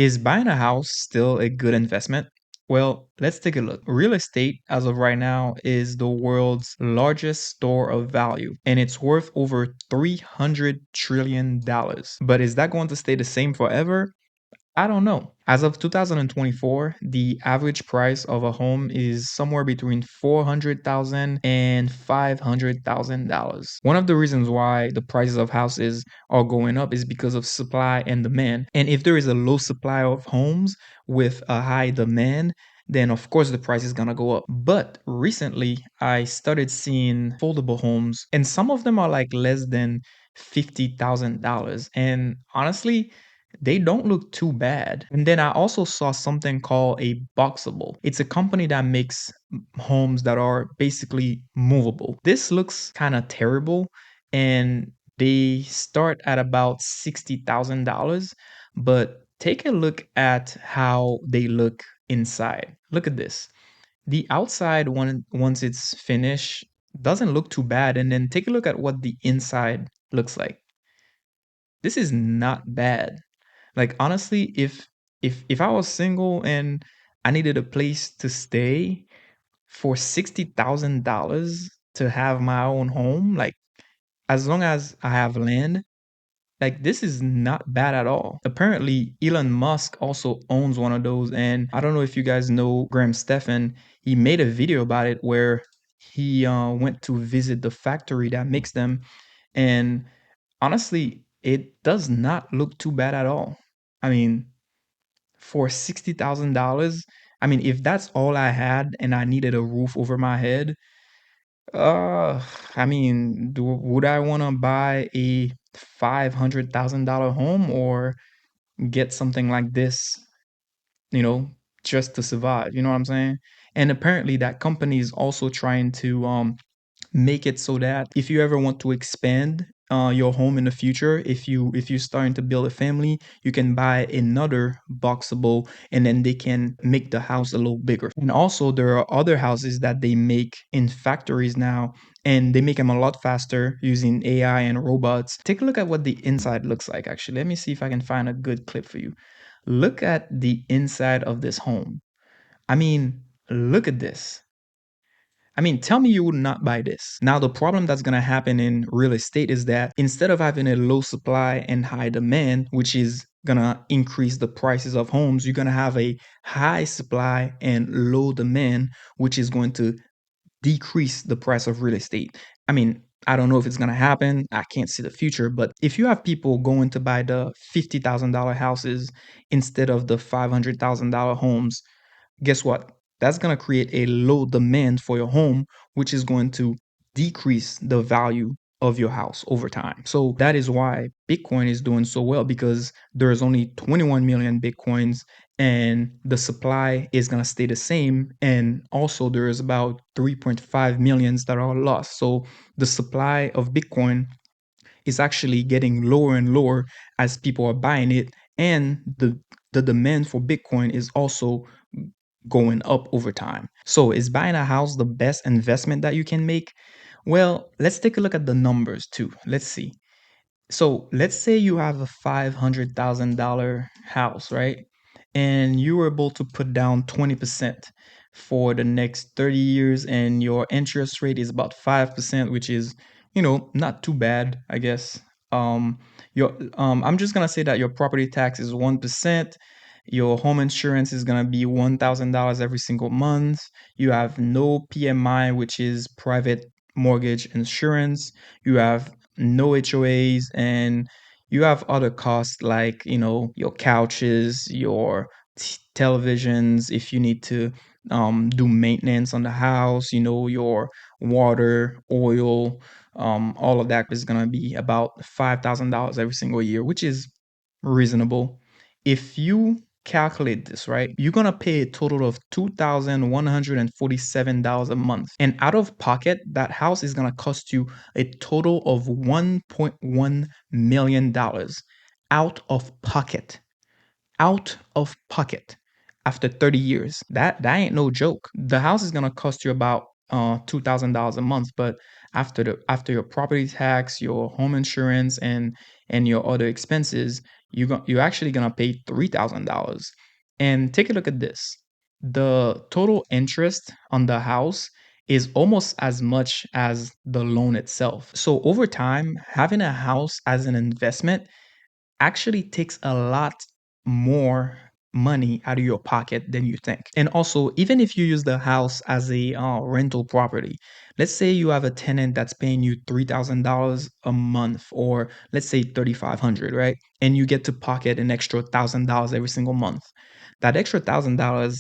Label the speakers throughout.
Speaker 1: Is buying a house still a good investment? Well, let's take a look. Real estate, as of right now, is the world's largest store of value, and it's worth over $300 trillion. But is that going to stay the same forever? I don't know. As of 2024, the average price of a home is somewhere between $400,000 and $500,000. One of the reasons why the prices of houses are going up is because of supply and demand. And if there is a low supply of homes with a high demand, then of course the price is gonna go up. But recently, I started seeing foldable homes, and some of them are like less than $50,000. And honestly, they don't look too bad. And then I also saw something called a boxable. It's a company that makes homes that are basically movable. This looks kind of terrible, and they start at about $60,000. But take a look at how they look inside. Look at this. The outside one, once it's finished, doesn't look too bad. And then take a look at what the inside looks like. This is not bad. Like honestly, if I was single and I needed a place to stay for $60,000 to have my own home, like as long as I have land, like this is not bad at all. Apparently, Elon Musk also owns one of those, and I don't know if you guys know Graham Stephan. He made a video about it where he went to visit the factory that makes them, and honestly, it does not look too bad at all. I mean, for $60,000, I mean, if that's all I had and I needed a roof over my head, uh, I mean, would I want to buy a $500,000 home or get something like this, you know, just to survive? You know what I'm saying? And apparently, that company is also trying to make it so that if you ever want to expand your home in the future, if you're starting to build a family, you can buy another boxable, and then they can make the house a little bigger. And also there are other houses that they make in factories now, and they make them a lot faster using AI and robots. Take a look at what the inside looks like. Actually, let me see if I can find a good clip for you. Look at the inside of this home. I mean, look at this. I mean, tell me you would not buy this. Now, the problem that's going to happen in real estate is that instead of having a low supply and high demand, which is going to increase the prices of homes, you're going to have a high supply and low demand, which is going to decrease the price of real estate. I mean, I don't know if it's going to happen. I can't see the future. But if you have people going to buy the $50,000 houses instead of the $500,000 homes, guess what? That's going to create a low demand for your home, which is going to decrease the value of your house over time. So that is why Bitcoin is doing so well, because there's only 21 million Bitcoins and the supply is going to stay the same. And also there is about 3.5 millions that are lost. So the supply of Bitcoin is actually getting lower and lower as people are buying it, and the demand for Bitcoin is also going up over time. So, is buying a house the best investment that you can make? Well, let's take a look at the numbers too. Let's see. So let's say you have a $500,000 house, right? And you were able to put down 20% for the next 30 years, and your interest rate is about 5%, which is, not too bad, I guess. Your I'm just gonna say that your property tax is 1%. Your home insurance is gonna be $1,000 every single month. You have no PMI, which is private mortgage insurance. You have no HOAs, and you have other costs like, your couches, your televisions, if you need to do maintenance on the house, your water, oil, all of that is going to be about $5,000 every single year, which is reasonable. If you calculate this, right, you're going to pay a total of $2,147 a month. And out of pocket, that house is going to cost you a total of $1.1 million out of pocket. Out of pocket after 30 years. That ain't no joke. The house is going to cost you about $2,000 a month, but after your property tax, your home insurance, and your other expenses, you're actually gonna pay $3,000. And take a look at this: the total interest on the house is almost as much as the loan itself. So over time, having a house as an investment actually takes a lot more money out of your pocket than you think. And also, even if you use the house as a rental property, let's say you have a tenant that's paying you $3,000 a month, or let's say 3,500, right? And you get to pocket an extra $1,000 every single month. That extra $1,000,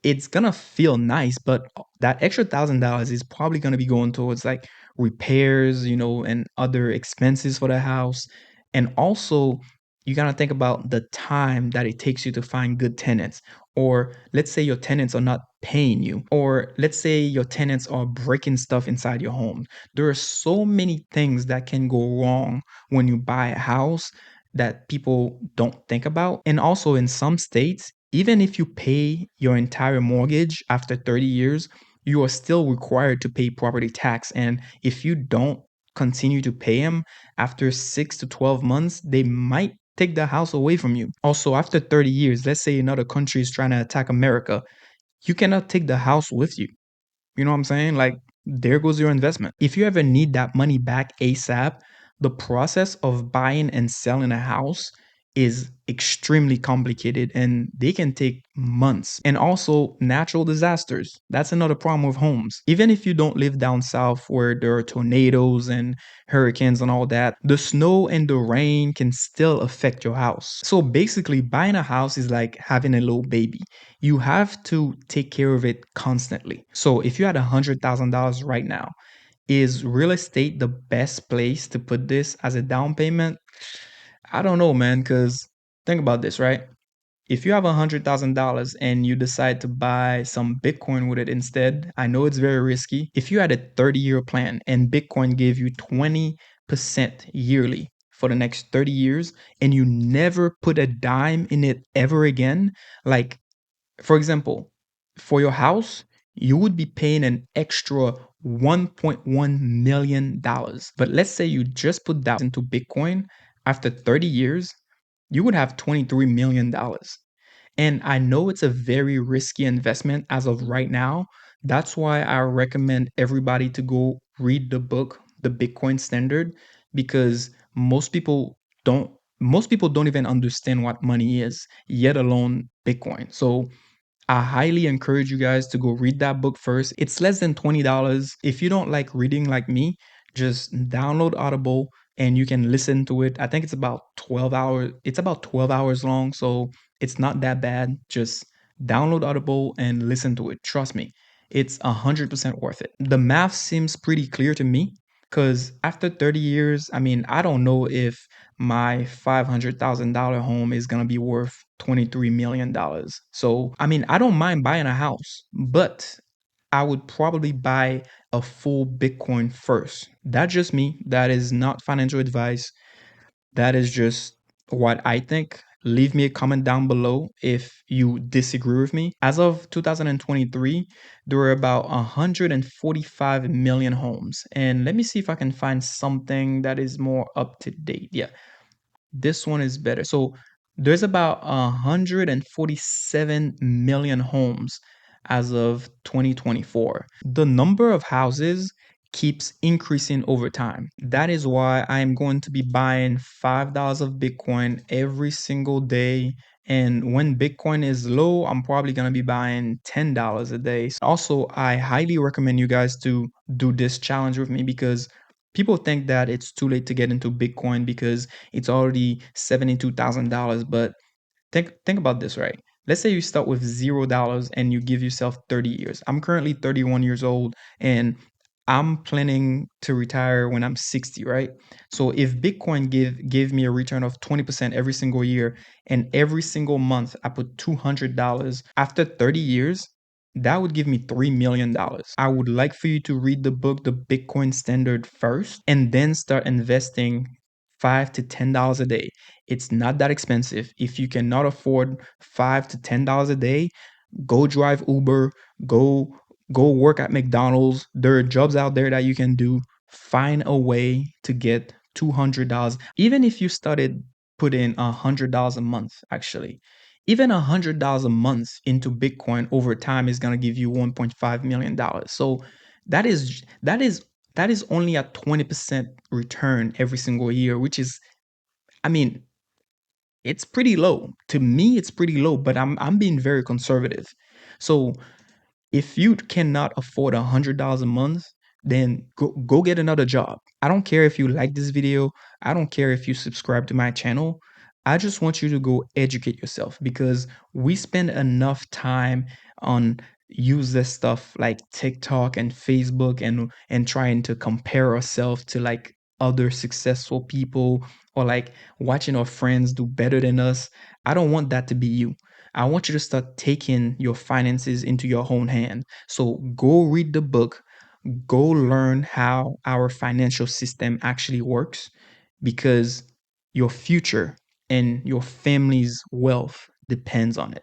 Speaker 1: it's gonna feel nice, but that extra $1,000 is probably gonna be going towards like repairs, and other expenses for the house. And also, you gotta think about the time that it takes you to find good tenants. Or let's say your tenants are not paying you, or let's say your tenants are breaking stuff inside your home. There are so many things that can go wrong when you buy a house that people don't think about. And also, in some states, even if you pay your entire mortgage after 30 years, you are still required to pay property tax. And if you don't continue to pay them after 6 to 12 months, they might take the house away from you. Also, after 30 years, let's say another country is trying to attack America, you cannot take the house with you. You know what I'm saying? Like, there goes your investment. If you ever need that money back ASAP, the process of buying and selling a house is extremely complicated, and they can take months. And also, natural disasters. That's another problem with homes. Even if you don't live down south where there are tornadoes and hurricanes and all that, the snow and the rain can still affect your house. So basically, buying a house is like having a little baby. You have to take care of it constantly. So if you had $100,000 right now, is real estate the best place to put this as a down payment? I don't know, man, because think about this, right? If you have $100,000 and you decide to buy some Bitcoin with it instead, I know it's very risky. If you had a 30-year plan and Bitcoin gave you 20% yearly for the next 30 years, and you never put a dime in it ever again, like, for example, for your house, you would be paying an extra $1.1 million. But let's say you just put that into Bitcoin, after 30 years, you would have $23 million. And I know it's a very risky investment as of right now. That's why I recommend everybody to go read the book, The Bitcoin Standard, because most people don't even understand what money is, yet alone Bitcoin. So I highly encourage you guys to go read that book first. It's less than $20. If you don't like reading like me, just download Audible and you can listen to it. I think it's about 12 hours. It's about 12 hours long, so it's not that bad. Just download Audible and listen to it. Trust me, it's 100% worth it. The math seems pretty clear to me because after 30 years, I mean, I don't know if my $500,000 home is going to be worth $23 million. So, I mean, I don't mind buying a house, but I would probably buy a full Bitcoin first. That's just me. That is not financial advice. That is just what I think. Leave me a comment down below if you disagree with me. As of 2023, there were about 145 million homes. And let me see if I can find something that is more up to date. Yeah, this one is better. So there's about 147 million homes as of 2024. The number of houses keeps increasing over time. That is why I am going to be buying $5 of Bitcoin every single day. And when Bitcoin is low, I'm probably going to be buying $10 a day. Also, I highly recommend you guys to do this challenge with me because people think that it's too late to get into Bitcoin because it's already $72,000. But think about this, right? Let's say you start with $0 and you give yourself 30 years. I'm currently 31 years old and I'm planning to retire when I'm 60, right? So if Bitcoin gave me a return of 20% every single year, and every single month I put $200, after 30 years, that would give me $3 million. I would like for you to read the book, The Bitcoin Standard, first, and then start investing $5 to $10 a day. It's not that expensive. If you cannot afford $5 to $10 a day, go drive Uber, go Go work at McDonald's. There are jobs out there that you can do. Find a way to get $200. Even if you started putting $100 a month, actually, even $100 a month into Bitcoin over time is gonna give you $1.5 million. So that is that is that is only a 20% return every single year, which is, I mean, it's pretty low. To me, it's pretty low, but I'm being very conservative. So if you cannot afford $100 a month, then go get another job. I don't care if you like this video. I don't care if you subscribe to my channel. I just want you to go educate yourself, because we spend enough time on useless stuff like TikTok and Facebook, and trying to compare ourselves to like other successful people, or like watching our friends do better than us. I don't want that to be you. I want you to start taking your finances into your own hand. So go read the book, go learn how our financial system actually works, because your future and your family's wealth depends on it.